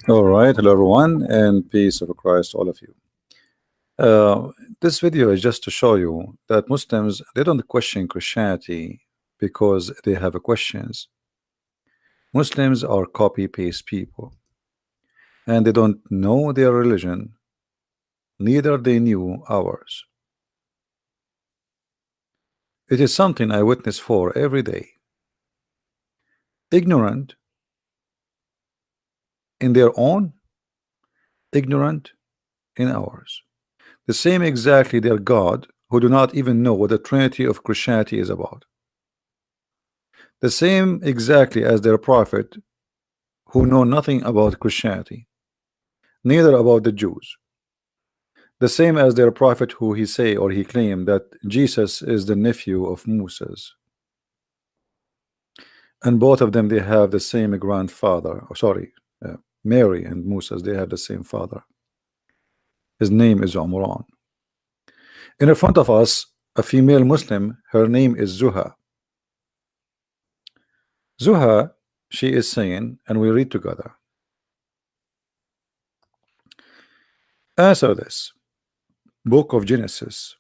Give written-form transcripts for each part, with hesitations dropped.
All right, hello everyone, and peace of Christ, to all of you. Uh, this video is just to show you that Muslims they don't question Christianity because they have questions. Muslims are copy paste people, and they don't know their religion, neither they knew ours. It is something I witness for every day. Ignorant in their own, ignorant in ours. The same exactly their God, who do not even know what the Trinity of Christianity is about. The same exactly as their prophet, who know nothing about Christianity, neither about the Jews. The same as their prophet, who he say or he claimed that Jesus is the nephew of Moses, and both of them they have the same grandfather. Oh, sorry, Mary and Moses they have the same father. His name is Umran. In front of us, a female Muslim. Her name is Zuha. Zuha, she is saying, and we read together. Answer this. Book of Genesis,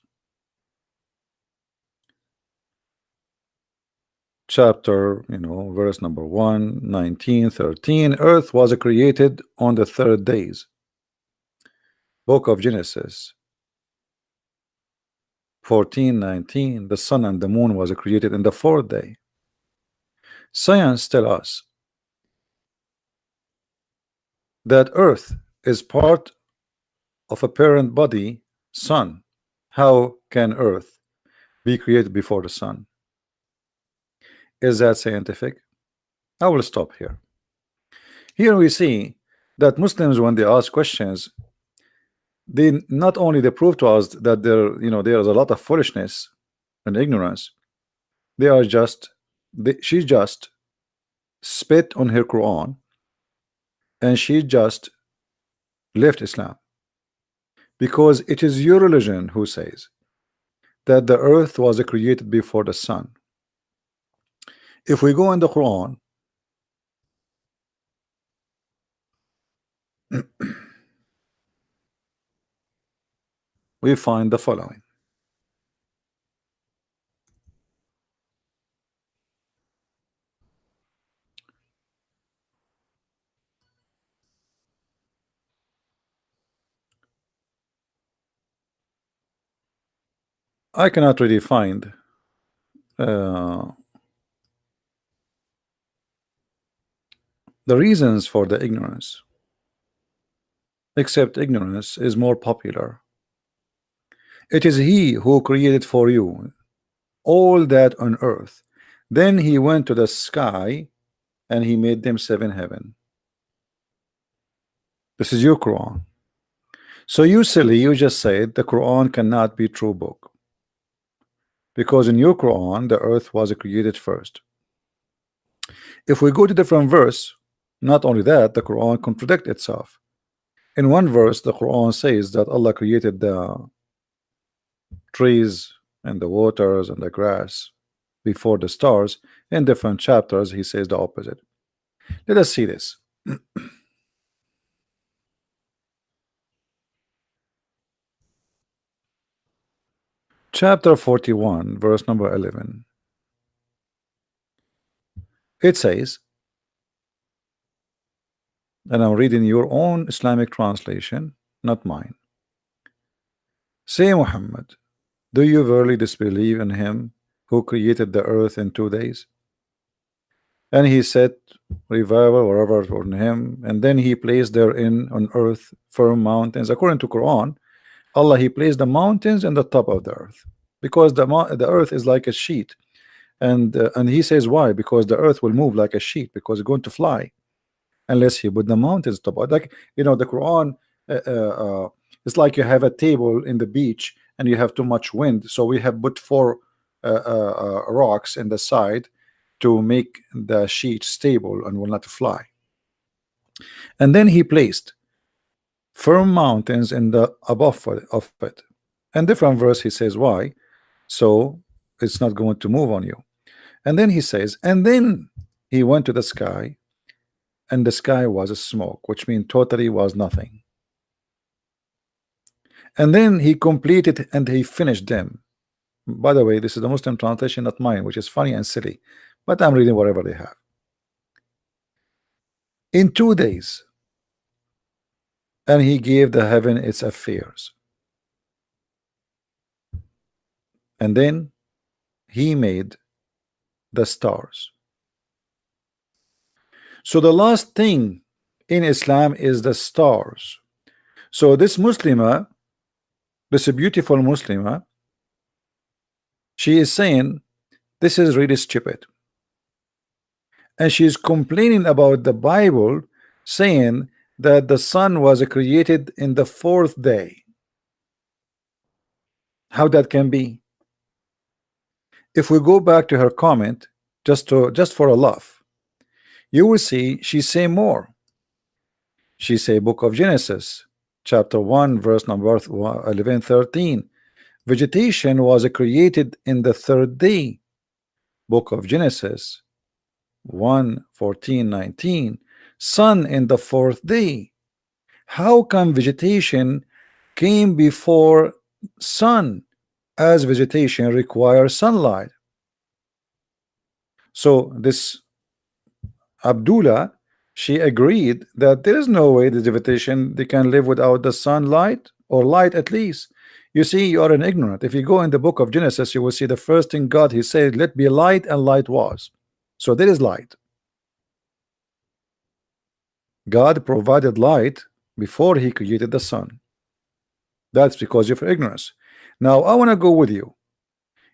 chapter, verse number 1, 19, 13. Earth was created on the 3 days. Book of Genesis 14, 19. The sun and the moon was created in the 4th day. Science tell us that Earth is part of a parent body, sun. How can Earth be created before the sun? Is that scientific? I will stop here. Here we see that Muslims, when they ask questions, they not only they prove to us that there is a lot of foolishness and ignorance. They are just she just spit on her Quran, and she just left Islam, because it is your religion who says that the earth was created before the sun. If we go in the Quran, we find the following. I cannot really find uh, the reasons for the ignorance, except ignorance is more popular. It is he who created for you all that on earth. Then he went to the sky and he made them 7 heaven. This is your Quran. So you silly, you just said the Quran cannot be true book, because in your Quran the earth was created first. If we go to different verse, not only that, the Quran contradict itself. In one verse the Quran says that Allah created the trees and the waters and the grass before the stars. In different chapters he says the opposite. Let us see this. Chapter 41, verse number 11. It says, and I'm reading your own Islamic translation, not mine. Say, Muhammad, do you verily disbelieve in him who created the earth in 2 days? And he set revival wherever on him, and then he placed therein on earth firm mountains. According to Quran, Allah he placed the mountains in the top of the earth, because the earth is like a sheet, and he says why? Because the earth will move like a sheet, because it's going to fly unless he put the mountains top. Like the Quran, it's like you have a table in the beach and you have too much wind, so we have put four rocks in the side to make the sheet stable and will not fly. And then he placed firm mountains in the above of it. And different verse he says why, so it's not going to move on you. And then he says, and then he went to the sky and the sky was a smoke, which means totally was nothing. And then he completed and he finished them. By the way, this is the Muslim translation, not mine, which is funny and silly, but I'm reading whatever they have. In 2 days, and he gave the heaven its affairs. And then he made the stars. So the last thing in Islam is the stars. So this Muslimah, this beautiful Muslimah, she is saying this is really stupid. And she is complaining about the Bible, saying that the sun was created in the 4th day. How that can be? If we go back to her comment, just for a laugh, you will see she say more. She say Book of Genesis, chapter 1, verse number 11, 13. Vegetation was created in the 3rd day. Book of Genesis 1, 14, 19. Sun in the 4th day. How come vegetation came before sun, as vegetation requires sunlight? So this Abdullah, she agreed that there is no way the vegetation they can live without the sunlight, or light at least. You see, you are an ignorant. If you go in the book of Genesis, you will see the first thing God, he said, let be light, and light was. So there is light. God provided light before he created the sun. That's because of ignorance. Now I want to go with you.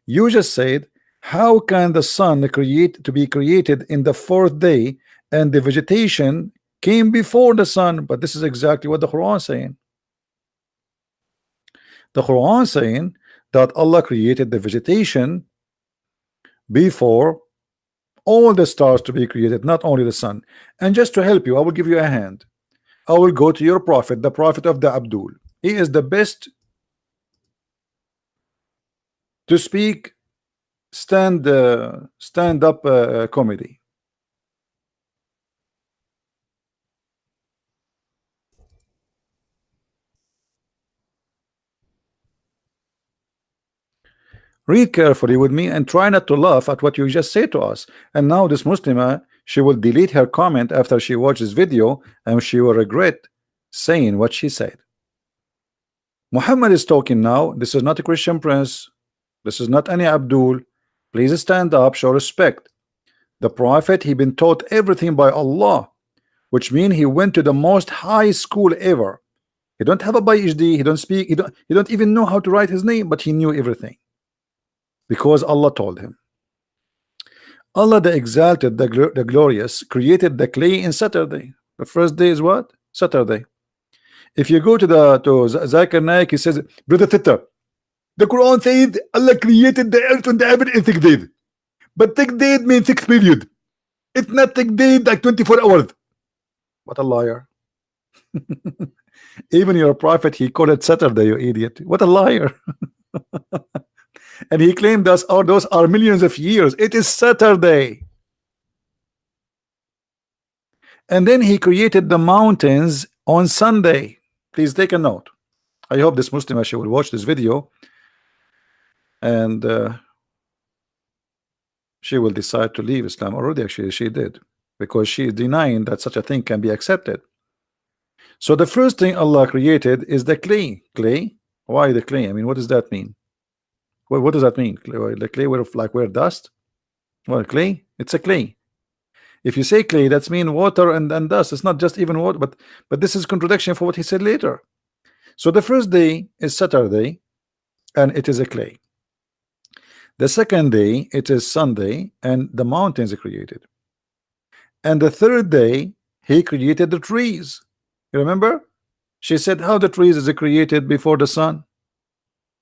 You just said, how can the sun be created in the 4th day, and the vegetation came before the sun? But this is exactly what the Quran is saying. The Quran is saying that Allah created the vegetation before all the stars to be created, not only the sun. And just to help you, I will give you a hand. I will go to your prophet, the prophet of the Abdul. He is the best to speak stand up comedy. Read carefully with me and try not to laugh at what you just said to us. And now this Muslimah, she will delete her comment after she watches this video, and she will regret saying what she said. Muhammad is talking now. This is not a Christian prince. This is not any Abdul. Please stand up, show respect. The prophet, he been taught everything by Allah, which means he went to the most high school ever. He don't have a PhD, he don't speak, he don't even know how to write his name, but he knew everything because Allah told him. Allah the exalted, the glorious, created the clay in Saturday. The first day is what? Saturday. If you go to Zakir Naik, he says, brother Tita, the Quran says Allah created the earth and the heaven in 6 days. But 6 days means 6 period. It's not 6 days like 24 hours. What a liar. Even your prophet, he called it Saturday, you idiot. What a liar. And he claimed those are millions of years. It is Saturday. And then he created the mountains on Sunday. Please take a note. I hope this Muslim actually will watch this video, and she will decide to leave Islam. Already actually she did, because she is denying that such a thing can be accepted. So the first thing Allah created is the clay. Clay? Why the clay? I mean, what does that mean? What does that mean? The clay where dust? Well, clay, it's a clay. If you say clay, that's mean water and dust. It's not just even water, but this is contradiction for what he said later. So the first day is Saturday, and it is a clay. The second day it is Sunday, and the mountains are created. And the third day he created the trees. You remember? She said how the trees is created before the sun.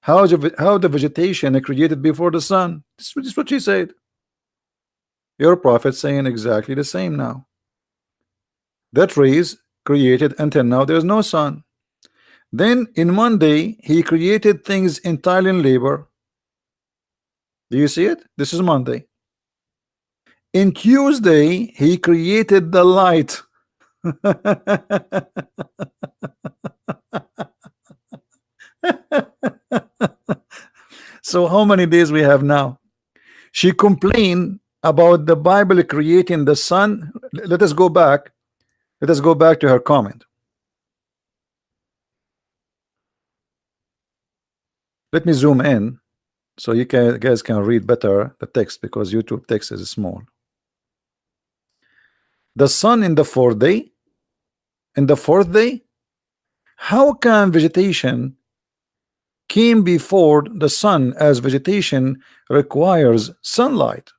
How the vegetation is created before the sun. This is what she said. Your prophet saying exactly the same now. The trees created until now there's no sun. Then in Monday he created things entirely in labor. Do you see it? This is Monday. In Tuesday he created the light. So how many days we have now? She complained about the Bible creating the sun. Let us go back. Let us go back to her comment. Let me zoom in so you guys can read better the text, because YouTube text is small. The sun in the fourth day. In the fourth day, how can vegetation came before the sun, as vegetation requires sunlight?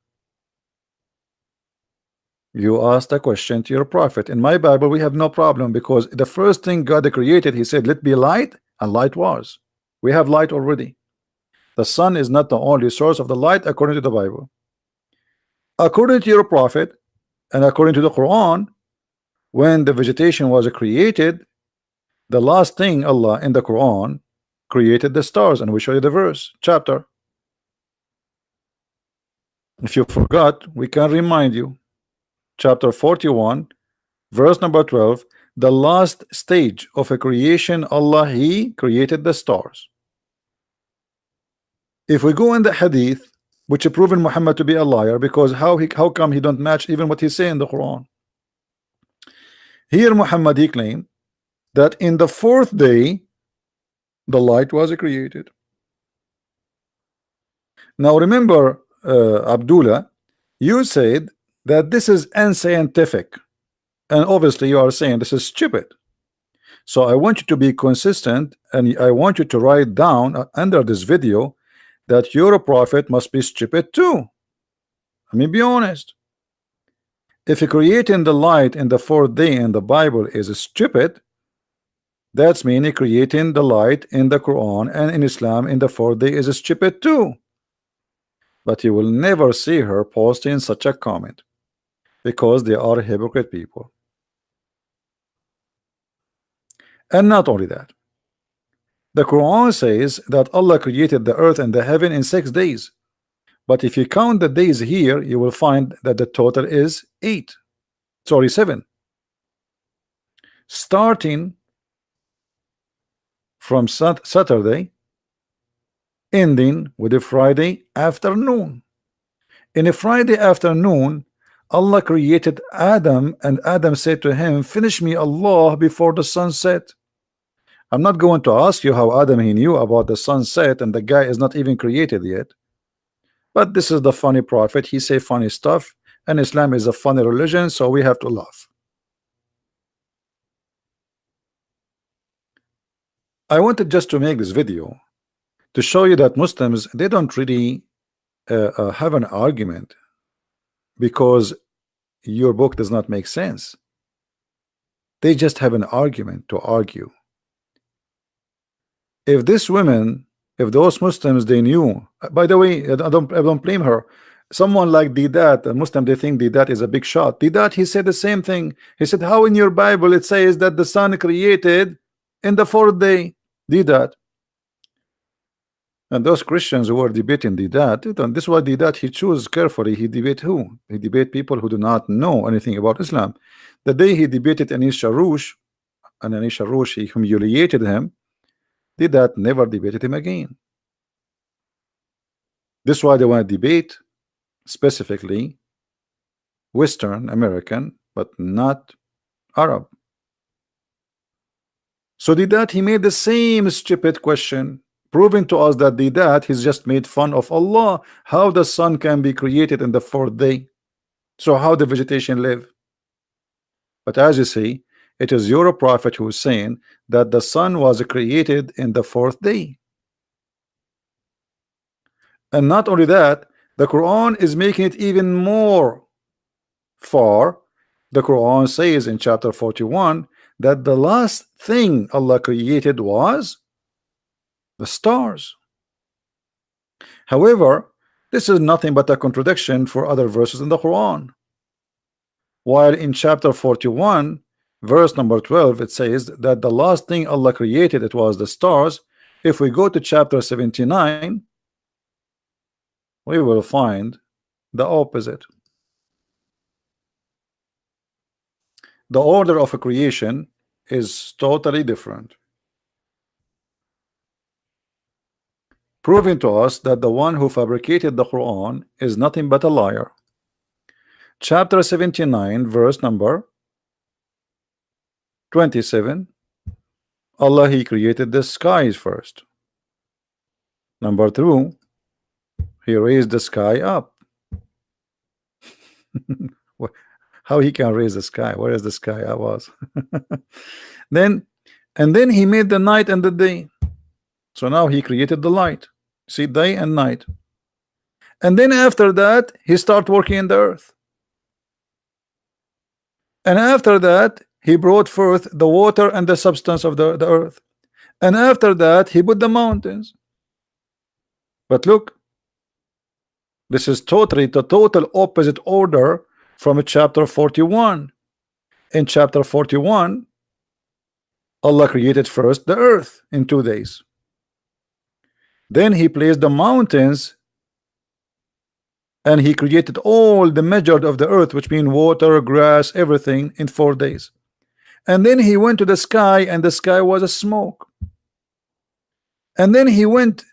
You asked a question to your prophet. In my Bible, we have no problem, because the first thing God created, He said, "Let be light," and light was. We have light already. The sun is not the only source of the light, according to the Bible. According to your prophet and according to the Quran, when the vegetation was created, the last thing Allah in the Quran created the stars, and we show you the verse chapter. If you forgot, we can remind you. Chapter 41, verse number 12. The last stage of a creation, Allah, He created the stars. If we go in the hadith, which have proven Muhammad to be a liar, because how come he don't match even what he say in the Quran? Here Muhammad, he claimed that in the fourth day the light was created. Now remember, Abdullah, you said that this is unscientific, and obviously you are saying this is stupid. So I want you to be consistent, and I want you to write down under this video that your prophet must be stupid too. I mean, be honest. If creating the light in the fourth day in the Bible is stupid, that's meaning creating the light in the Quran and in Islam in the fourth day is stupid too. But you will never see her posting such a comment, because they are hypocrite people. And not only that, the Quran says that Allah created the earth and the heaven in 6 days. But if you count the days here, you will find that the total is 7. Starting from Saturday, ending with a Friday afternoon. In a Friday afternoon, Allah created Adam, and Adam said to him, "Finish me, Allah, before the sun set." I'm not going to ask you how Adam he knew about the sunset, and the guy is not even created yet. But this is the funny prophet. He say funny stuff, and Islam is a funny religion, so we have to laugh. I wanted just to make this video to show you that Muslims, they don't really have an argument because your book does not make sense. They just have an argument to argue. If this women, if those Muslims, they knew, by the way, I don't blame her. Someone like Didat, a Muslim, they think Didat is a big shot. Didat, he said the same thing. He said, how in your Bible it says that the sun created in the fourth day? Didat. And those Christians who are debating Didat, this is why Didat, he chooses carefully. He debate who? He debate people who do not know anything about Islam. The day he debated Anis Sharoush, and Anis Sharoush, he humiliated him. Didat never debated him again. This is why they want to debate specifically Western American, but not Arab. So Didat, he made the same stupid question, proving to us that Didat, he's just made fun of Allah, how the sun can be created in the fourth day. So how the vegetation live? But as you see, it is your prophet who is saying that the sun was created in the fourth day. And not only that, the Quran is making it even more far. The Quran says in chapter 41 that the last thing Allah created was the stars. However, this is nothing but a contradiction for other verses in the Quran. While in chapter 41, verse number 12, it says that the last thing Allah created, it was the stars. If we go to chapter 79, we will find the opposite. the order of a creation is totally different, proving to us that the one who fabricated the Quran is nothing but a liar. Chapter 79, verse number 27. Allah, He created the skies first. Number 2, He raised the sky up. How He can raise the sky? Where is the sky? I was. then He made the night and the day. So now He created the light. See, day and night. And then after that He started working in the earth. And after that He brought forth the water and the substance of the earth. And after that He put the mountains. But look, this is totally the total opposite order from chapter 41. In chapter 41, Allah created first the earth in 2 days. Then He placed the mountains, and He created all the measured of the earth, which mean water, grass, everything, in 4 days. And then He went to the sky, and the sky was a smoke. And then He went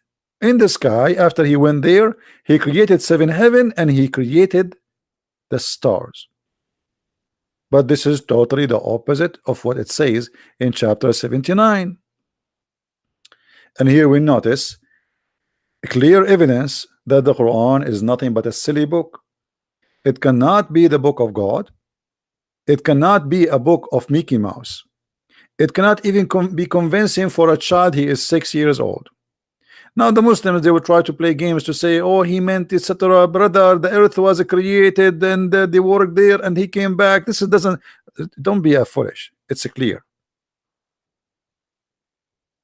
in the sky. After He went there, He created 7 heaven, and He created the stars. But this is totally the opposite of what it says in chapter 79. And here we notice clear evidence that the Quran is nothing but a silly book. It cannot be the book of God. It cannot be a book of Mickey Mouse. It cannot even be convincing for a child. He is 6 years old. Now the Muslims, they will try to play games to say, oh, he meant etc. Brother, the earth was created and they worked there and he came back. This doesn't, don't be a foolish. It's clear.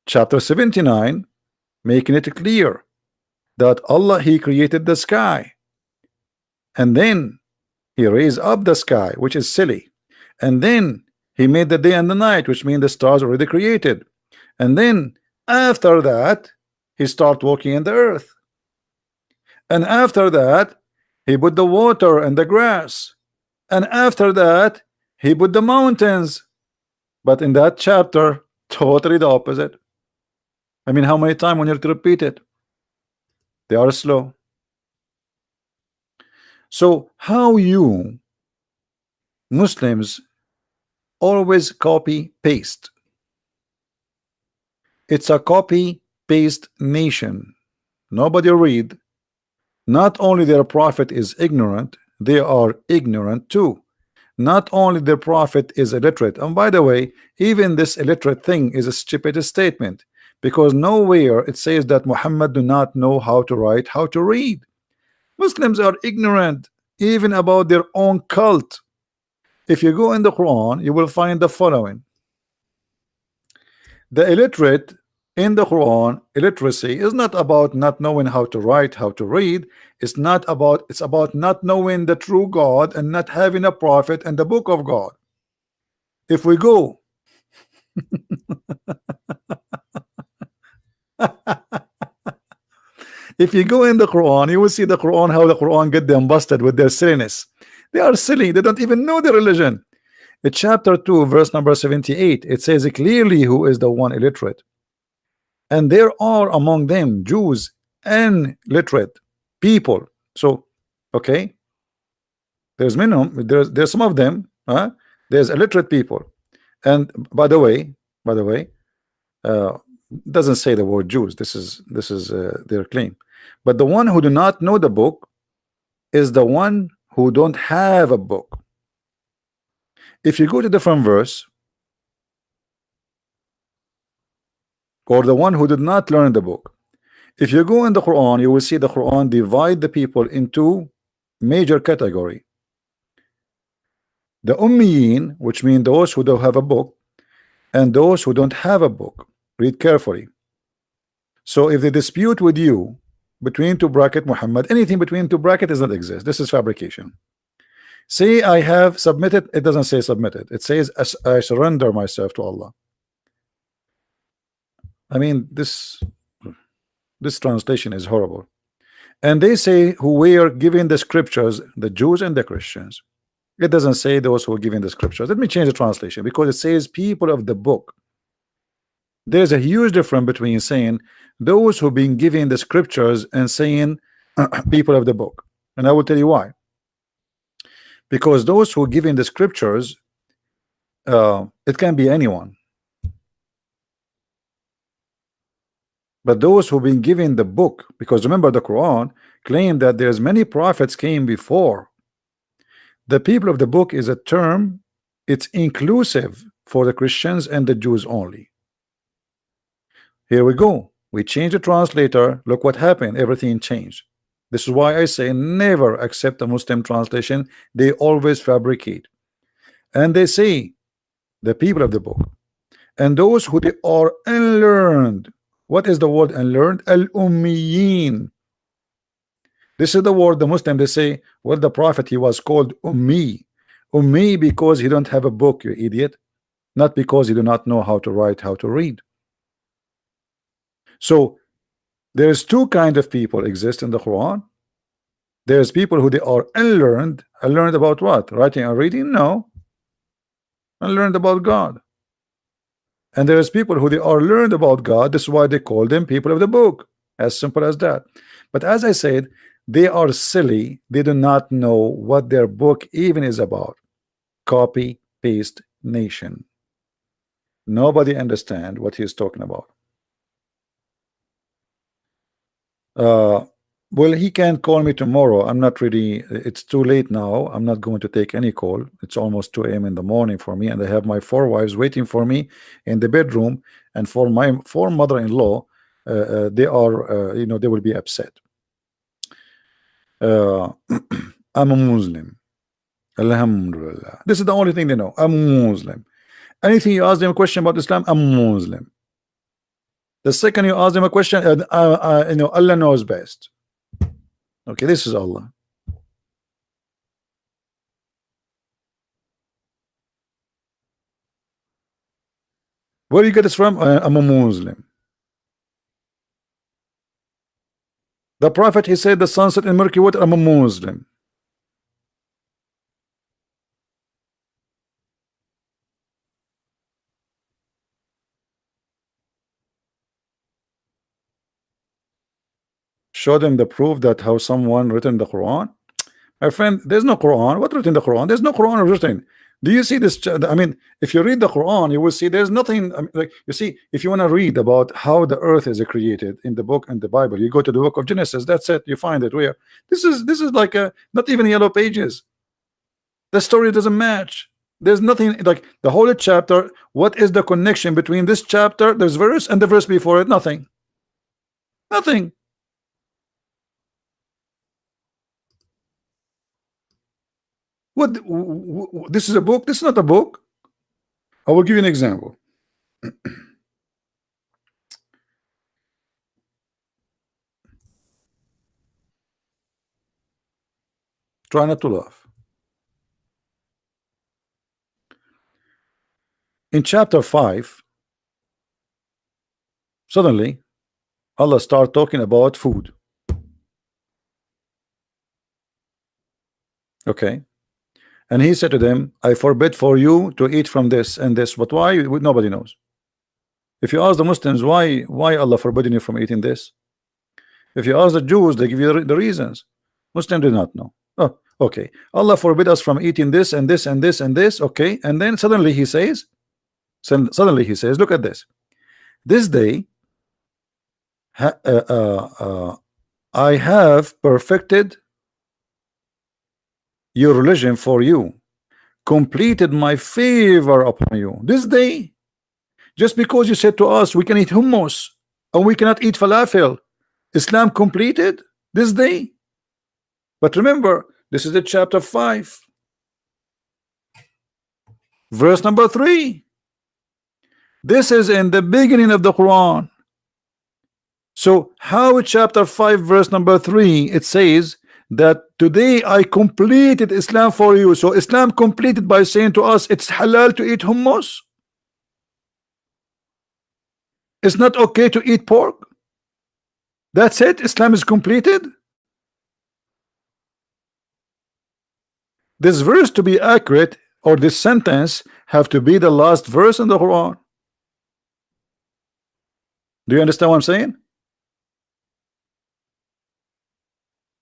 Chapter 79 making it clear that Allah, He created the sky, and then He raised up the sky, which is silly, and then He made the day and the night, which means the stars already created, and then after that He started working in the earth, and after that He put the water and the grass, and after that He put the mountains. But in that chapter, totally the opposite. I mean, how many times when you have to repeat it? They are slow. So how you Muslims always copy paste? It's a copy paste nation. Nobody read. Not only their prophet is ignorant, they are ignorant too. Not only their prophet is illiterate, and by the way, even this illiterate thing is a stupid statement, because nowhere it says that Muhammad do not know how to write, how to read. Muslims are ignorant even about their own cult. If you go in the Quran, you will find the following: the illiterate in the Quran, illiteracy is not about not knowing how to write, how to read. It's about not knowing the true God and not having a prophet and the book of God. If we go if you go in the Quran, you will see the Quran, how the Quran get them busted with their silliness. They are silly. They don't even know their religion. In chapter 2, verse number 78, it says clearly who is the one illiterate. And there are among them Jews and literate people. So, okay, there's minimum. There's some of them. There's illiterate people. And by the way, doesn't say the word Jews. This is their claim. But the one who do not know the book is the one who don't have a book. If you go to different verse, or the one who did not learn the book, if you go in the Quran, you will see the Quran divide the people into major category: the Ummiyin, which mean those who don't have a book, and those who don't have a book. Read carefully. So if they dispute with you between two bracket Muhammad, anything between two bracket does not exist. This is fabrication. Say I have submitted, it doesn't say submitted. It says I surrender myself to Allah. I mean, this translation is horrible. And they say who were given the scriptures, the Jews and the Christians. It doesn't say those who are giving the scriptures. Let me change the translation because it says people of the book. There's a huge difference between saying those who've been giving the scriptures and saying people of the book. And I will tell you why. Because those who are giving the scriptures, it can be anyone. But those who've been given the book, because remember the Quran claimed that there's many prophets came before. The people of the book is a term, it's inclusive for the Christians and the Jews only. Here we go. We change the translator. Look what happened. Everything changed. This is why I say never accept a Muslim translation. They always fabricate. And they say the people of the book and those who they are unlearned. What is the word unlearned? Al-Ummiyin. This is the word the Muslim they say, well, the prophet he was called Ummi. Ummi because he don't have a book, you idiot. Not because he do not know how to write, how to read. So there's two kind of people exist in the Quran. There's people who they are unlearned. Unlearned about what? Writing and reading? No. Unlearned about God. And there's people who they are learned about God. This is why they call them people of the book. As simple as that. But as I said, they are silly. They do not know what their book even is about. Copy, paste, nation. Nobody understand what he's talking about. Well, he can call me tomorrow. I'm not really, it's too late now. I'm not going to take any call. It's almost 2 a.m. in the morning for me, and I have my 4 wives waiting for me in the bedroom. And for my 4 mother-in-law, they are, you know, they will be upset. I'm a Muslim. Alhamdulillah. This is the only thing they know. I'm a Muslim. Anything you ask them a question about Islam, I'm a Muslim. The second you ask them a question, you know, Allah knows best. Okay, this is Allah. Where do you get this from? I'm a Muslim. The Prophet, he said the sunset in murky water, I'm a Muslim. Show them the proof that how someone written the Quran. My friend, there's no Quran. What written the Quran? There's no Quran written. Do you see this? I mean, if you read the Quran, you will see there's nothing. I mean, like you see, if you want to read about how the earth is created in the book and the Bible, you go to the book of Genesis. That's it. You find it. Where this is like a not even yellow pages. The story doesn't match. There's nothing like the whole chapter. What is the connection between this chapter, this verse, and the verse before it? Nothing. Nothing. What? This is a book? This is not a book. I will give you an example. Try not to laugh. In chapter 5, suddenly Allah start talking about food. Okay. And he said to them, I forbid for you to eat from this and this. But why? Nobody knows. If you ask the Muslims why Allah forbidden you from eating this, if you ask the Jews, they give you the reasons. Muslims do not know. Oh, okay. Allah forbid us from eating this and this and this and this. Okay. And then suddenly he says, look at this. This day I have perfected your religion for you, completed my favor upon you. This day, just because you said to us we can eat hummus and we cannot eat falafel, Islam completed this day. But remember, this is the chapter 5, verse number 3. This is in the beginning of the Quran. So how chapter 5 verse number 3 it says that today I completed Islam for you? So Islam completed by saying to us it's halal to eat hummus. It's not okay to eat pork. That's it. Islam is completed. This verse to be accurate, or this sentence have to be the last verse in the Quran. Do you understand what I'm saying?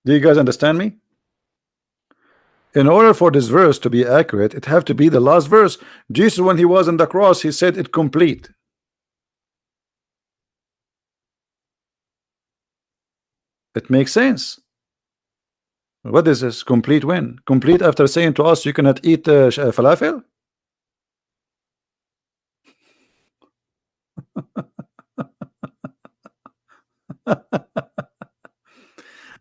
Do you guys understand me? In order for this verse to be accurate, it have to be the last verse. Jesus, when he was on the cross, he said it complete. It makes sense. What is this? Complete when? Complete after saying to us you cannot eat falafel?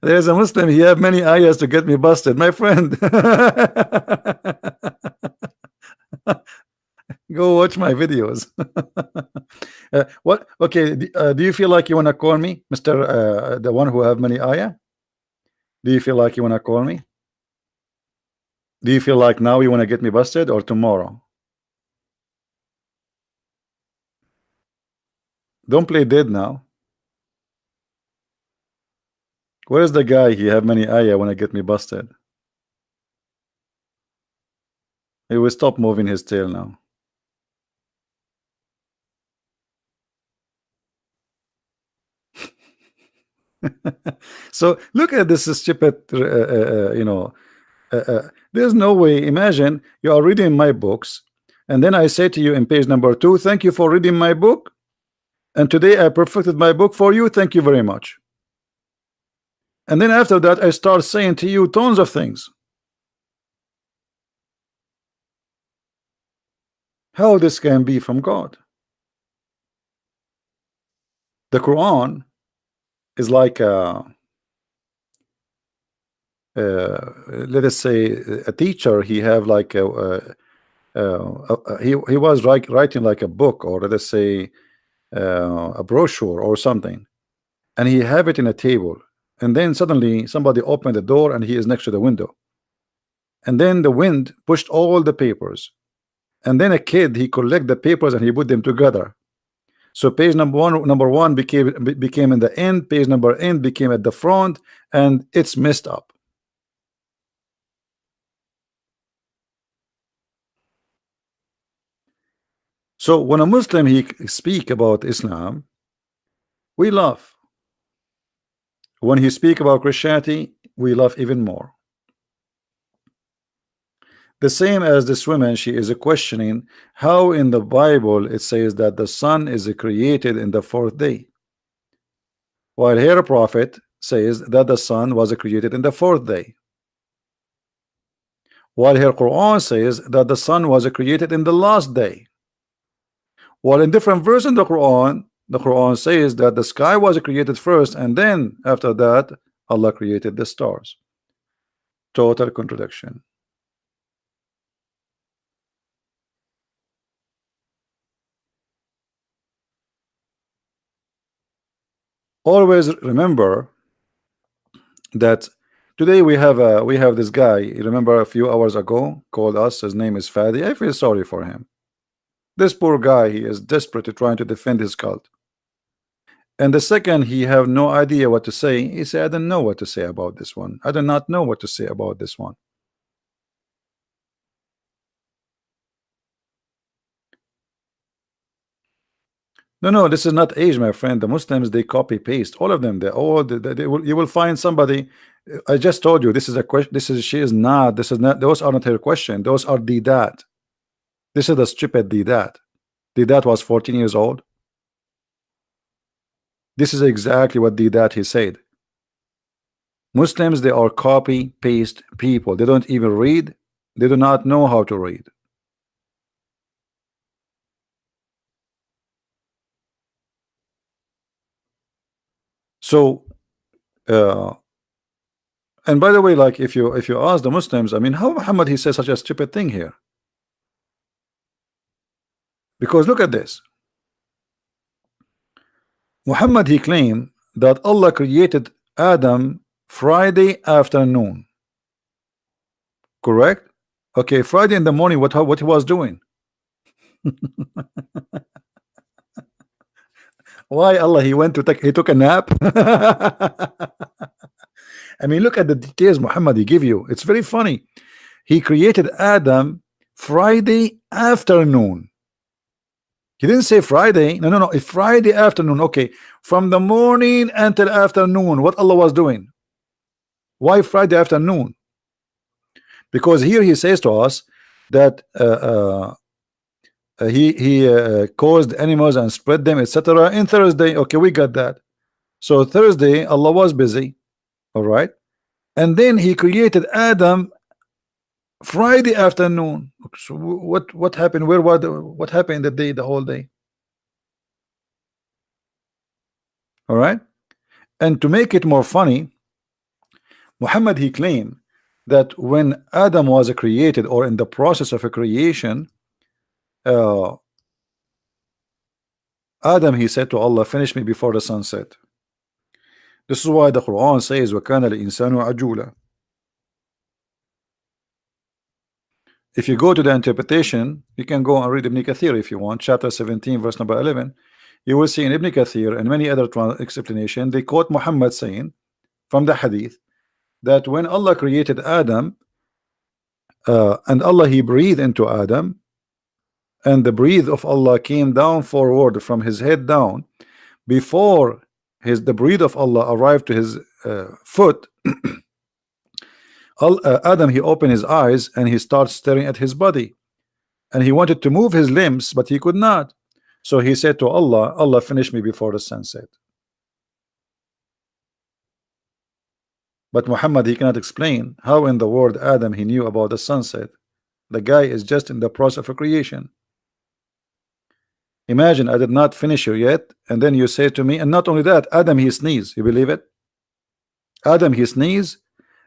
There's a Muslim, he have many ayahs to get me busted, my friend. Go watch my videos. What? Okay, do you feel like you want to call me, Mr. The one who have many ayah? Do you feel like you want to call me? Do you feel like now you want to get me busted, or tomorrow? Don't play dead now. Where's the guy? He have many ayah want to get me busted. He will stop moving his tail now. So look at this stupid, there's no way. Imagine you are reading my books, and then I say to you in page number 2, thank you for reading my book, and today I perfected my book for you, thank you very much. And then after that I start saying to you tons of things. How this can be from God? The Quran is like let us say a teacher. He have like he was writing like a book, or let us say a brochure or something, and he have it in a table, and then suddenly somebody opened the door and he is next to the window, and then the wind pushed all the papers, and then a kid, he collect the papers and he put them together. So page number one became in the end, page number end became at the front, and it's messed up. So when a Muslim he speak about Islam, we laugh. When he speak about Christianity, we laugh even more. The same as this woman, she is questioning how in the Bible it says that the sun is created in the 4th day, while her prophet says that the sun was created in the 4th day, while her Quran says that the sun was created in the last day, while in different verse in the Quran says that the sky was created first, and then after that Allah created the stars. Total contradiction. Always remember that today we have this guy. You remember a few hours ago called us. His name is Fadi. I feel sorry for him. This poor guy, he is desperately trying to defend his cult. And the second he have no idea what to say, he said, I don't know what to say about this one. I do not know what to say about this one. No, this is not age, my friend. The Muslims, they copy paste all of them. They all you will find somebody. I just told you this is a question. This is she is not. This is not. Those are not her question. Those are Didat. This is the stupid Didat. Didat was 14 years old. This is exactly what Didat he said. Muslims, they are copy paste people. They don't even read. They do not know how to read. So and by the way, like if you ask the Muslims, I mean, how Muhammad he says such a stupid thing here? Because look at this. Muhammad he claimed that Allah created Adam Friday afternoon. Correct? Okay, Friday in the morning, what he was doing? Why Allah he went to he took a nap? I mean, look at the details Muhammad he give you. It's very funny. He created Adam Friday afternoon. He didn't say Friday. No, no, no. It's Friday afternoon. Okay. From the morning until afternoon, what Allah was doing. Why Friday afternoon? Because here he says to us that he caused animals and spread them, etc. in Thursday. Okay, we got that. So Thursday, Allah was busy. All right. And then he created Adam Friday afternoon. So what happened? Where was what happened the day, the whole day? All right. And to make it more funny, Muhammad, he claimed that when Adam was created, or in the process of a creation, Adam, he said to Allah, finish me before the sun set. This is why the Quran says وَكَانَ الْإِنسَانُ عَجُولًا. If you go to the interpretation, you can go and read Ibn Kathir if you want, chapter 17 verse number 11. You will see in Ibn Kathir and many other explanation, they quote Muhammad saying from the hadith that when Allah created Adam, and Allah, he breathed into Adam, and the breath of Allah came down forward from his head down. Before the breath of Allah arrived to his foot, Adam, he opened his eyes and he starts staring at his body, and he wanted to move his limbs, but he could not. So he said to Allah, Allah, finish me before the sunset. But Muhammad, he cannot explain how in the world Adam, he knew about the sunset. The guy is just in the process of creation. Imagine, I did not finish you yet, and then you say to me, and not only that, Adam, he sneezed. You believe it? Adam, he sneezed,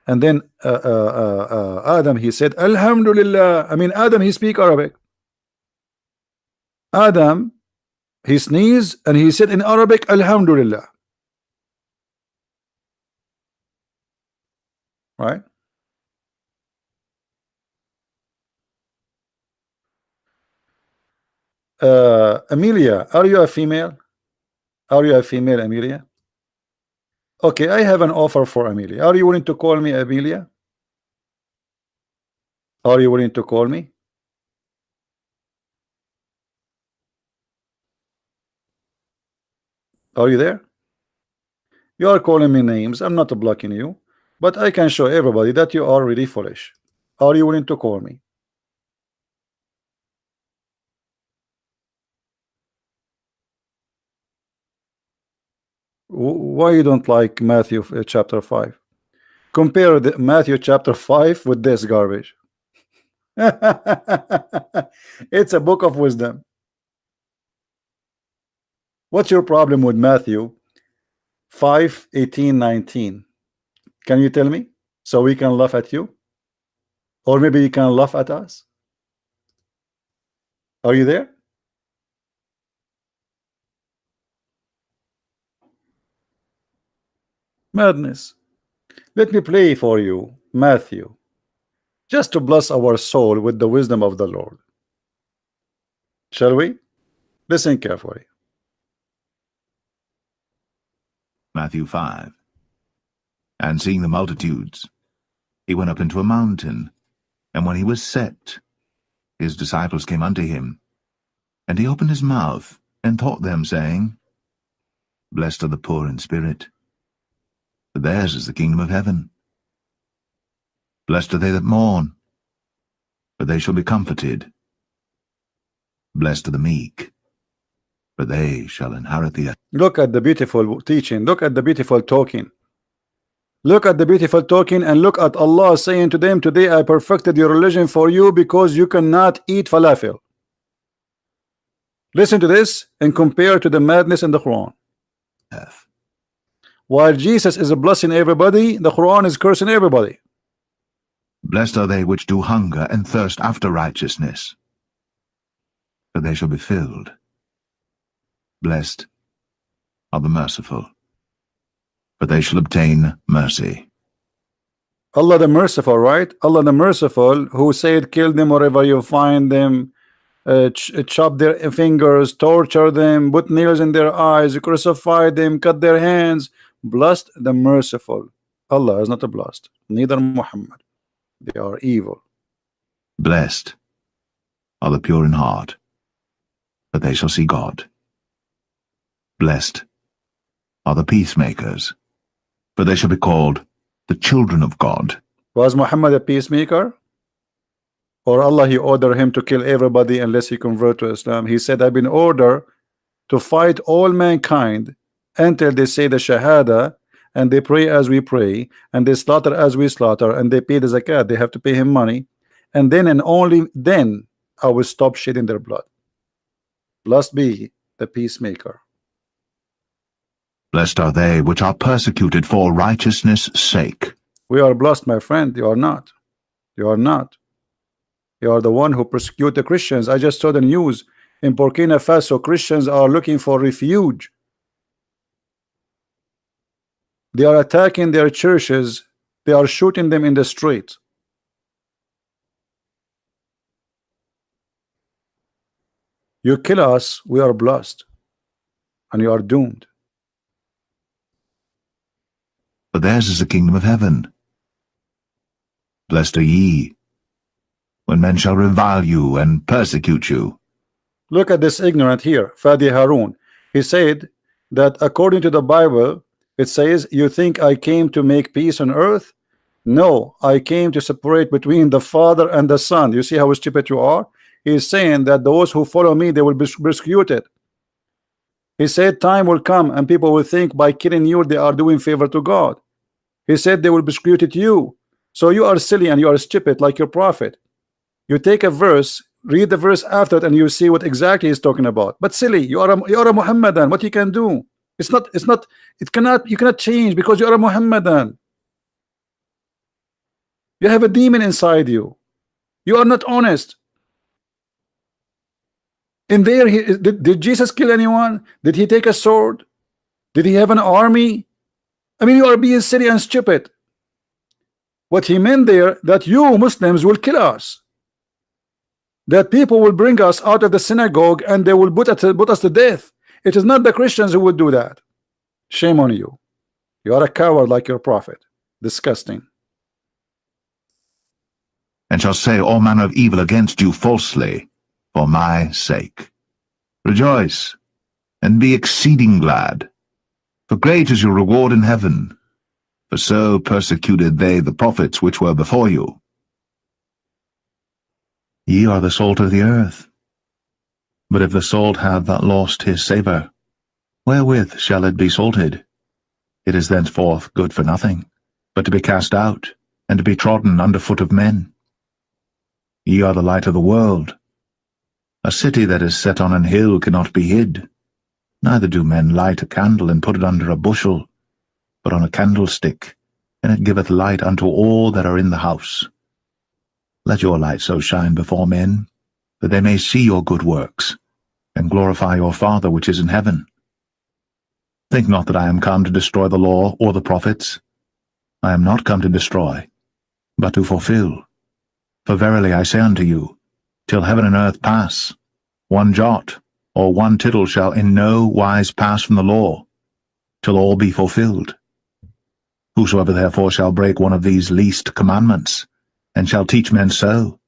and then Adam, he said, Alhamdulillah. I mean, Adam, he speak Arabic. Adam, he sneezed, and he said in Arabic, Alhamdulillah. Right? Amelia, are you a female? Are you a female, Amelia? Okay, I have an offer for Amelia. Are you willing to call me Amelia? Are you willing to call me? Are you there? You are calling me names. I'm not blocking you, but I can show everybody that you are really foolish. Are you willing to call me? Why you don't like Matthew chapter 5? Compare the Matthew chapter 5 with this garbage. It's a book of wisdom. What's your problem with Matthew 5:18-19? Can you tell me so we can laugh at you, or maybe you can laugh at us? Are you there? Madness. Let me play for you Matthew, just to bless our soul with the wisdom of the Lord. Shall we? Listen carefully. Matthew 5. And seeing the multitudes, he went up into a mountain, and when he was set, his disciples came unto him, and he opened his mouth, and taught them, saying, Blessed are the poor in spirit, for theirs is the kingdom of heaven. Blessed are they that mourn, for they shall be comforted. Blessed are the meek, for they shall inherit the earth. Look at the beautiful teaching. Look at the beautiful talking. Look at the beautiful talking, and look at Allah saying to them, today I perfected your religion for you because you cannot eat falafel. Listen to this and compare to the madness in the Quran. While Jesus is blessing everybody, the Quran is cursing everybody. Blessed are they which do hunger and thirst after righteousness, for they shall be filled. Blessed are the merciful, for they shall obtain mercy. Allah the merciful, right? Allah the merciful, who said, kill them wherever you find them, chop their fingers, torture them, put nails in their eyes, crucify them, cut their hands. Blessed the merciful. Allah is not a blessed, neither Muhammad. They are evil. Blessed are the pure in heart, for they shall see God. Blessed are the peacemakers, for they shall be called the children of God. Was Muhammad a peacemaker? Or Allah, he ordered him to kill everybody unless he convert to Islam? He said, I've been ordered to fight all mankind until they say the Shahada, and they pray as we pray, and they slaughter as we slaughter, and they pay the zakat. They have to pay him money, and then and only then I will stop shedding their blood. Blessed be the peacemaker. Blessed are they which are persecuted for righteousness' sake. We are blessed, my friend. You are not. You are not. You are the one who persecute the Christians. I just saw the news in Burkina Faso. Christians are looking for refuge. They are attacking their churches. They are shooting them in the street. You kill us, we are blessed, and you are doomed. For theirs is the kingdom of heaven. Blessed are ye, when men shall revile you and persecute you. Look at this ignorant here, Fadi Harun. He said that according to the Bible, it says, you think I came to make peace on earth? No, I came to separate between the Father and the Son. You see how stupid you are? He is saying that those who follow me, they will be persecuted. He said time will come and people will think by killing you they are doing favor to God. He said they will persecute you. So you are silly and you are stupid like your prophet. You take a verse, read the verse after it, and you see what exactly he's talking about. But silly, you are a Muhammadan. What you can do? You cannot change because you are a Muhammadan. You have a demon inside you. You are not honest. In there, did Jesus kill anyone? Did he take a sword? Did he have an army? I mean, you are being silly and stupid. What he meant there, that you Muslims will kill us, that people will bring us out of the synagogue and they will put us to death. It is not the Christians who would do that. Shame on you. You are a coward like your prophet. Disgusting. And shall say all manner of evil against you falsely, for my sake. Rejoice, and be exceeding glad, for great is your reward in heaven. For so persecuted they the prophets which were before you. Ye are the salt of the earth. But if the salt have lost his savour, wherewith shall it be salted? It is thenceforth good for nothing, but to be cast out, and to be trodden under foot of men. Ye are the light of the world. A city that is set on an hill cannot be hid. Neither do men light a candle and put it under a bushel, but on a candlestick, and it giveth light unto all that are in the house. Let your light so shine before men, that they may see your good works, and glorify your Father which is in heaven. Think not that I am come to destroy the law or the prophets. I am not come to destroy, but to fulfill. For verily I say unto you, till heaven and earth pass, one jot or one tittle shall in no wise pass from the law, till all be fulfilled. Whosoever therefore shall break one of these least commandments, and shall teach men so,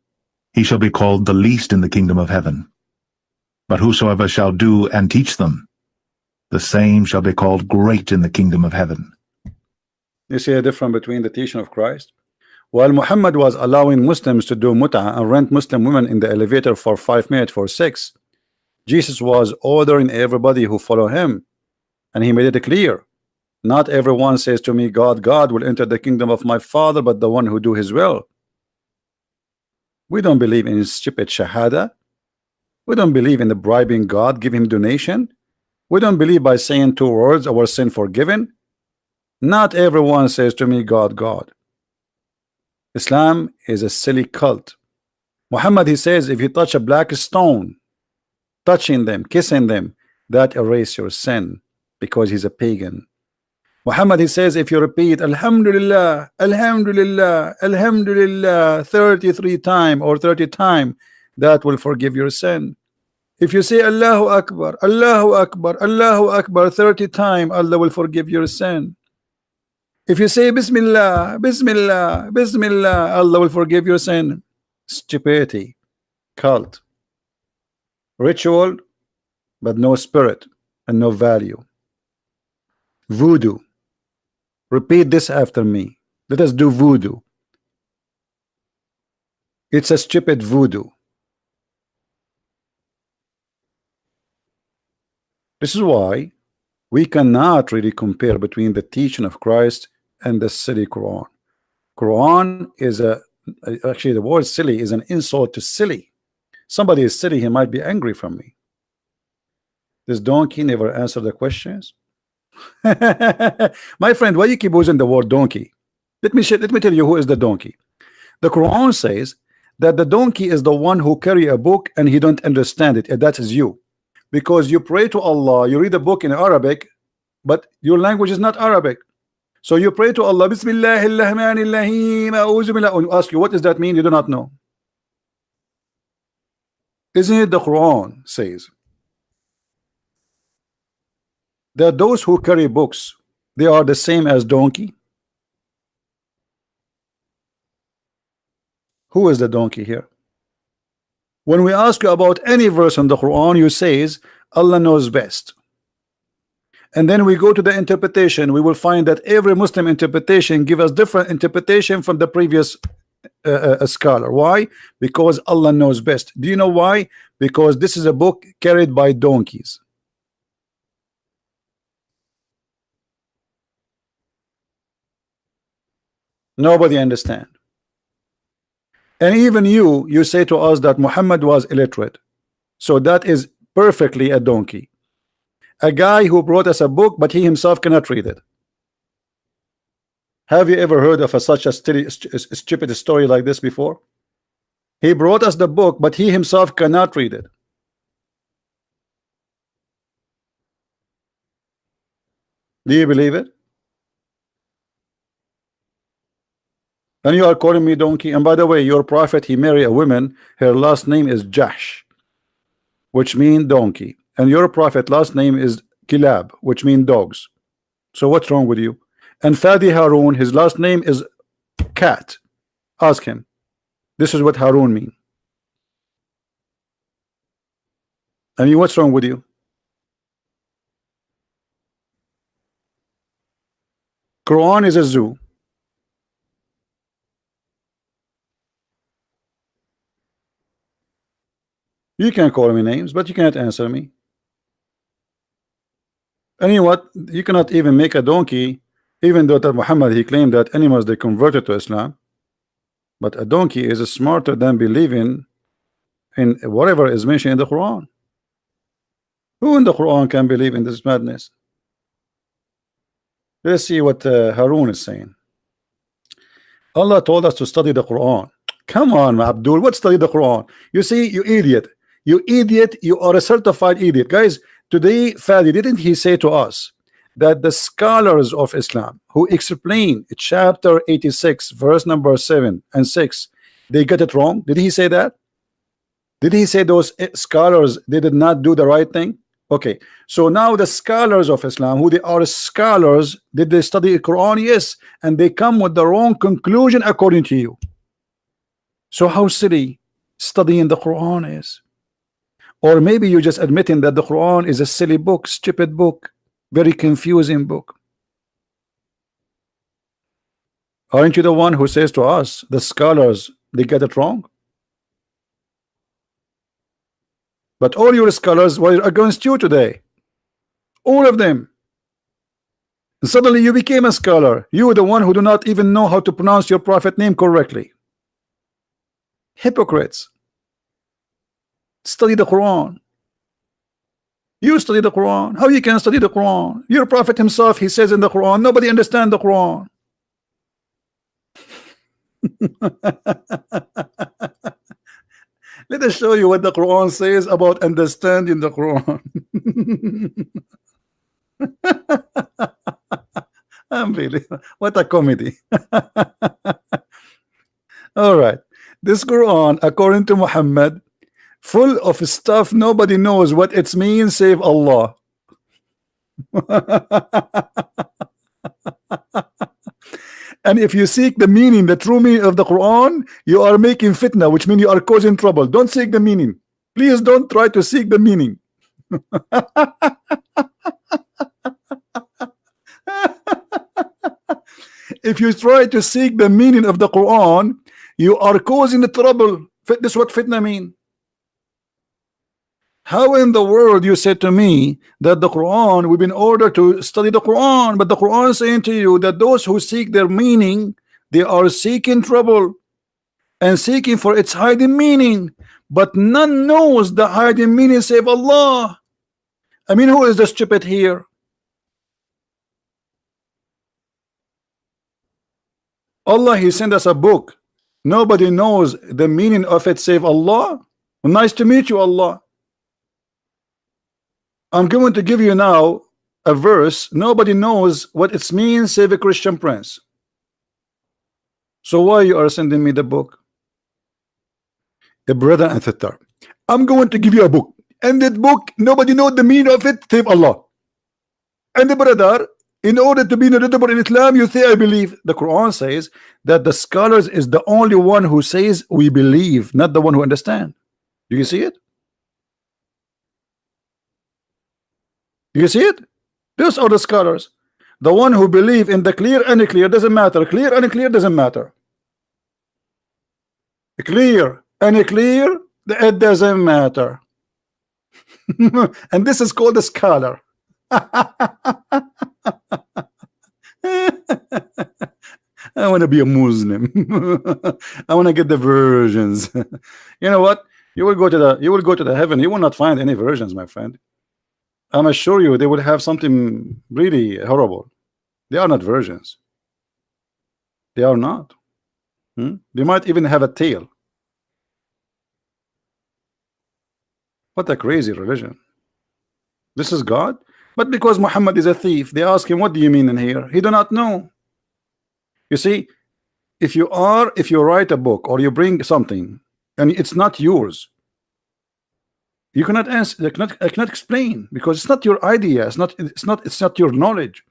he shall be called the least in the kingdom of heaven. But whosoever shall do and teach them, the same shall be called great in the kingdom of heaven. You see a difference between the teaching of Christ? While Muhammad was allowing Muslims to do mut'ah and rent Muslim women in the elevator for 5 minutes for sex, Jesus was ordering everybody who follow him, and he made it clear. Not everyone says to me, God, God will enter the kingdom of my Father, but the one who do his will. We don't believe in stupid shahada. We don't believe in the bribing God, give him donation. We don't believe by saying 2 words, our sin forgiven. Not everyone says to me, God, God. Islam is a silly cult. Muhammad, he says, if you touch a black stone, touching them, kissing them, that erase your sin, because he's a pagan. Muhammad, he says, if you repeat Alhamdulillah, Alhamdulillah, Alhamdulillah 33 times or 30 times, that will forgive your sin. If you say Allahu Akbar, Allahu Akbar, Allahu Akbar 30 times, Allah will forgive your sin. If you say Bismillah, Bismillah, Bismillah, Allah will forgive your sin. stupidity, cult, ritual, but no spirit and no value. Voodoo. Repeat this after me. Let us do voodoo. It's a stupid voodoo. This is why we cannot really compare between the teaching of Christ and the silly Quran. Quran is actually, the word silly is an insult to silly. Somebody is silly, he might be angry from me. This donkey never answered the questions. My friend, why you keep using the word donkey? Let me tell you who is the donkey. The Quran says that the donkey is the one who carry a book and he don't understand it, and that is you. Because you pray to Allah, you read a book in Arabic, but your language is not Arabic. So you pray to Allah, Bismillahirrahmanirrahim, A'udhu billah, and ask you, what does that mean? You do not know. Isn't it the Quran says that those who carry books, they are the same as donkey? Who is the donkey here? When we ask you about any verse in the Quran, you says Allah knows best. And then we go to the interpretation, we will find that every Muslim interpretation give us different interpretation from the previous scholar. Why? Because Allah knows best. Do you know why? Because this is a book carried by donkeys. Nobody understand. And even you say to us that Muhammad was illiterate. So that is perfectly a donkey. A guy who brought us a book, but he himself cannot read it. Have you ever heard of such a stupid story like this before? He brought us the book, but he himself cannot read it. Do you believe it? And you are calling me donkey. And by the way, your prophet, he married a woman, her last name is Jahsh, which means donkey. And your prophet last name is Kilab, which means dogs. So what's wrong with you? And Fadi Harun, his last name is cat. Ask him. This is what Harun means. I mean, what's wrong with you? Quran is a zoo. You can call me names, but you cannot answer me. And you know what? You cannot even make a donkey, even though that Muhammad, he claimed that animals, they converted to Islam. But a donkey is smarter than believing in whatever is mentioned in the Quran. Who in the Quran can believe in this madness? Let's see what Harun is saying. Allah told us to study the Quran. Come on, Abdul, what study the Quran? You see, you idiot. You idiot, you are a certified idiot. Guys, today, Fadi, didn't he say to us that the scholars of Islam who explain chapter 86, verse number 7 and 6, they get it wrong? Did he say that? Did he say those scholars, they did not do the right thing? Okay, so now the scholars of Islam, who they are scholars, did they study the Quran? Yes, and they come with the wrong conclusion according to you. So how silly studying the Quran is. Or maybe you're just admitting that the Quran is a silly book, stupid book, very confusing book. Aren't you the one who says to us, the scholars, they get it wrong? But all your scholars were against you today. All of them. And suddenly you became a scholar. You were the one who do not even know how to pronounce your prophet name correctly. Hypocrites. Study the Quran. You study the Quran. How you can study the Quran? Your prophet himself, he says in the Quran, nobody understands the Quran. Let us show you what the Quran says about understanding the Quran. Unbelievable. What a comedy. All right. This Quran, according to Muhammad, full of stuff nobody knows what it means save Allah. And if you seek the meaning, the true meaning of the Quran, you are making fitna, which means you are causing trouble. Don't seek the meaning. Please don't try to seek the meaning. If you try to seek the meaning of the Quran, you are causing the trouble. This is what fitna mean. How in the world you said to me that the Quran, we've been ordered to study the Quran, but the Quran is saying to you that those who seek their meaning, they are seeking trouble and seeking for its hiding meaning, but none knows the hiding meaning save Allah. I mean, who is the stupid here? Allah, He sent us a book. Nobody knows the meaning of it save Allah. Nice to meet you, Allah. I'm going to give you now a verse. Nobody knows what it means save a Christian prince. So why you are sending me the book? The brother and sister, I'm going to give you a book, and that book nobody knows the meaning of it save Allah. And the brother, in order to be knowledgeable in Islam, you say I believe. The Quran says that the scholars is the only one who says we believe, not the one who understand. Do you see it? You see it? Those are the scholars. The one who believe in the clear and unclear doesn't matter. Clear and unclear doesn't matter. Clear and unclear, it doesn't matter. And this is called a scholar. I want to be a Muslim. I want to get the versions. You know what? You will go to the heaven. You will not find any versions, my friend. I'm assure you they will have something really horrible. They are not versions. They are not. They might even have a tail. What a crazy religion. This is God. But because Muhammad is a thief, they ask him, what do you mean in here? He do not know. You see, if you write a book or you bring something and it's not yours, you cannot answer. I cannot explain because it's not your idea. It's not your knowledge.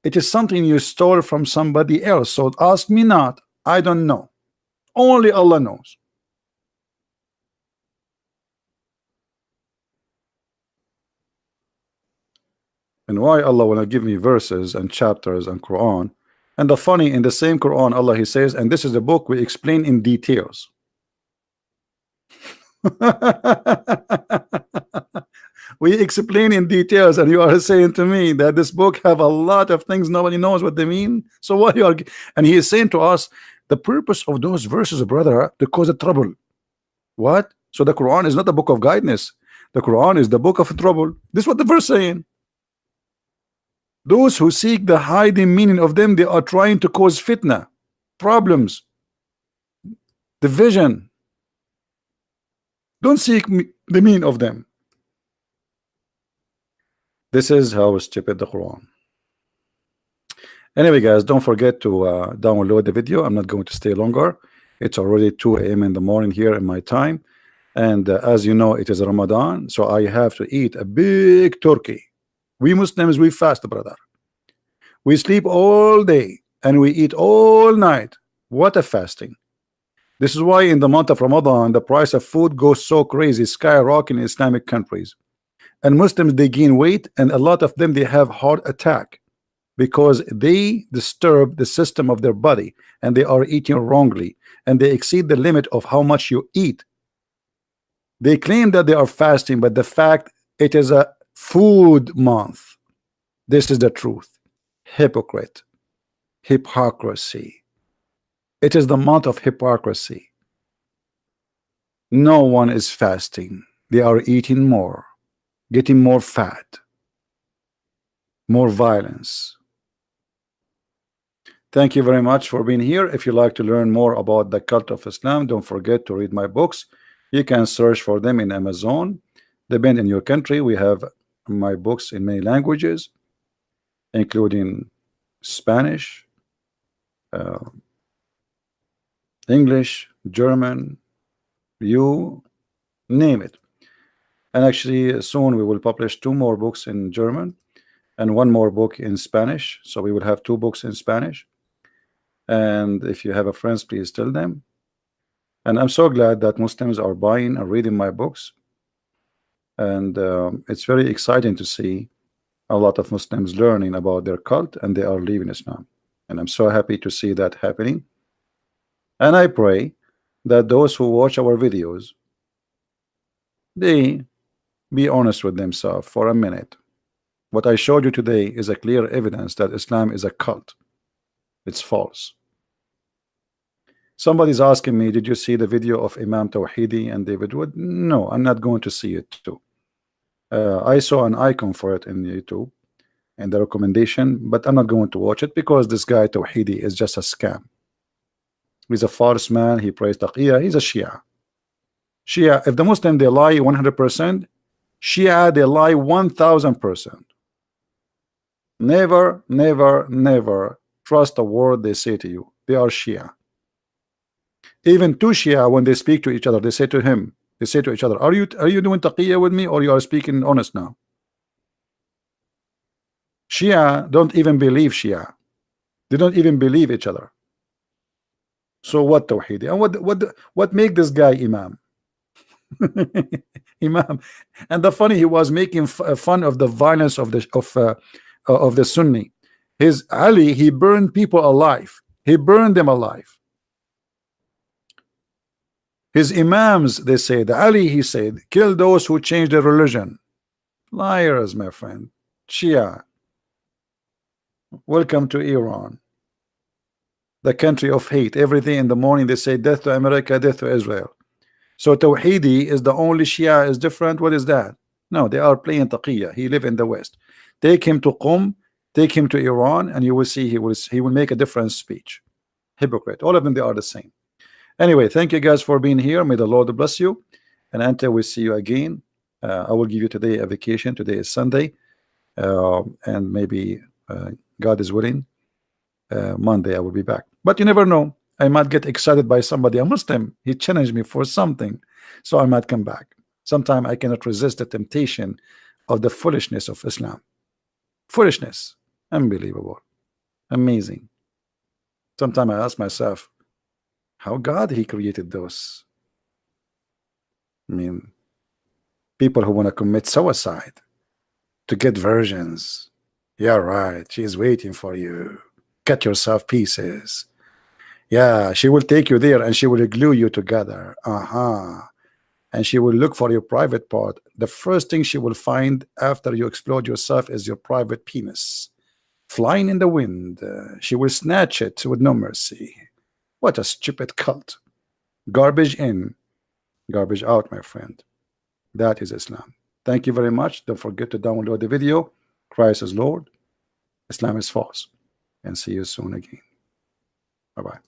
It is something you stole from somebody else. So ask me not. I don't know. Only Allah knows. And why Allah will not give me verses and chapters and Quran? And the funny, in the same Quran, Allah He says, and this is the book we explain in details. We explain in details, and you are saying to me that this book have a lot of things nobody knows what they mean. So what you are, and He is saying to us, the purpose of those verses, brother, to cause a trouble. What? So the Quran is not a book of guidance. The Quran is the book of trouble. This is what the verse saying. Those who seek the hiding meaning of them, they are trying to cause fitna, problems, division. Don't seek the meaning of them. This is how stupid the Quran. Anyway, guys, don't forget to download the video. I'm not going to stay longer. It's already 2 a.m. in the morning here in my time. And as you know, it is Ramadan. So I have to eat a big turkey. We Muslims, we fast, brother. We sleep all day and we eat all night. What a fasting. This is why in the month of Ramadan, the price of food goes so crazy, skyrocketing in Islamic countries. And Muslims, they gain weight, and a lot of them, they have heart attack because they disturb the system of their body and they are eating wrongly and they exceed the limit of how much you eat. They claim that they are fasting, but the fact it is a food month. This is the truth. Hypocrite, hypocrisy. It is the month of hypocrisy. No one is fasting. They are eating more, getting more fat, more violence. Thank you very much for being here. If you'd like to learn more about the cult of Islam, don't forget to read my books. You can search for them in Amazon. Depending on your country, we have my books in many languages, including Spanish, English, German, you name it. And actually soon we will publish 2 more books in German and 1 more book in Spanish. So we will have 2 books in Spanish. And if you have a friends, please tell them. And I'm so glad that Muslims are buying and reading my books. And it's very exciting to see a lot of Muslims learning about their cult and they are leaving Islam. And I'm so happy to see that happening. And I pray that those who watch our videos, they be honest with themselves for a minute. What I showed you today is a clear evidence that Islam is a cult. It's false. Somebody's asking me, did you see the video of Imam Tawhidi and David Wood? No, I'm not going to see it too. I saw an icon for it in YouTube and the recommendation, but I'm not going to watch it because this guy Tawhidi is just a scam. He's a false man. He prays taqiyya. He's a Shia. Shia, if the Muslim they lie 100%, Shia they lie 1000%. Never, never, never trust a word they say to you. They are Shia. Even two Shia, when they speak to each other, they say to each other, are you doing taqiyya with me, or you are speaking honest now? Shia don't even believe Shia. They don't even believe each other. So what Tawhidi? And what make this guy Imam? Imam. And the funny, he was making fun of the violence of the Sunni. His Ali, he burned people alive. He burned them alive. His Imams, they say, the Ali, he said, kill those who change their religion. Liars, my friend. Shia. Welcome to Iran, the country of hate. Every day in the morning they say death to America, death to Israel. So Tawhidi is the only Shia is different. What is that? No, they are playing taqiyya. He live in the West. Take him to Qum, take him to Iran, and you will see he will make a different speech. Hypocrite. All of them, they are the same. Anyway, thank you guys for being here. May the Lord bless you. And until we see you again, I will give you today a vacation. Today is Sunday, and maybe God is willing, Monday I will be back. But you never know. I might get excited by somebody, a Muslim. He challenged me for something, so I might come back. Sometimes I cannot resist the temptation of the foolishness of Islam. Foolishness, unbelievable, amazing. Sometimes I ask myself, how God he created those? I mean, people who want to commit suicide to get virgins. Yeah, right. She's waiting for you. Cut yourself pieces. Yeah, she will take you there and she will glue you together. And she will look for your private part. The first thing she will find after you explode yourself is your private penis. Flying in the wind. She will snatch it with no mercy. What a stupid cult. Garbage in, garbage out, my friend. That is Islam. Thank you very much. Don't forget to download the video. Christ is Lord. Islam is false. And see you soon again. Bye-bye.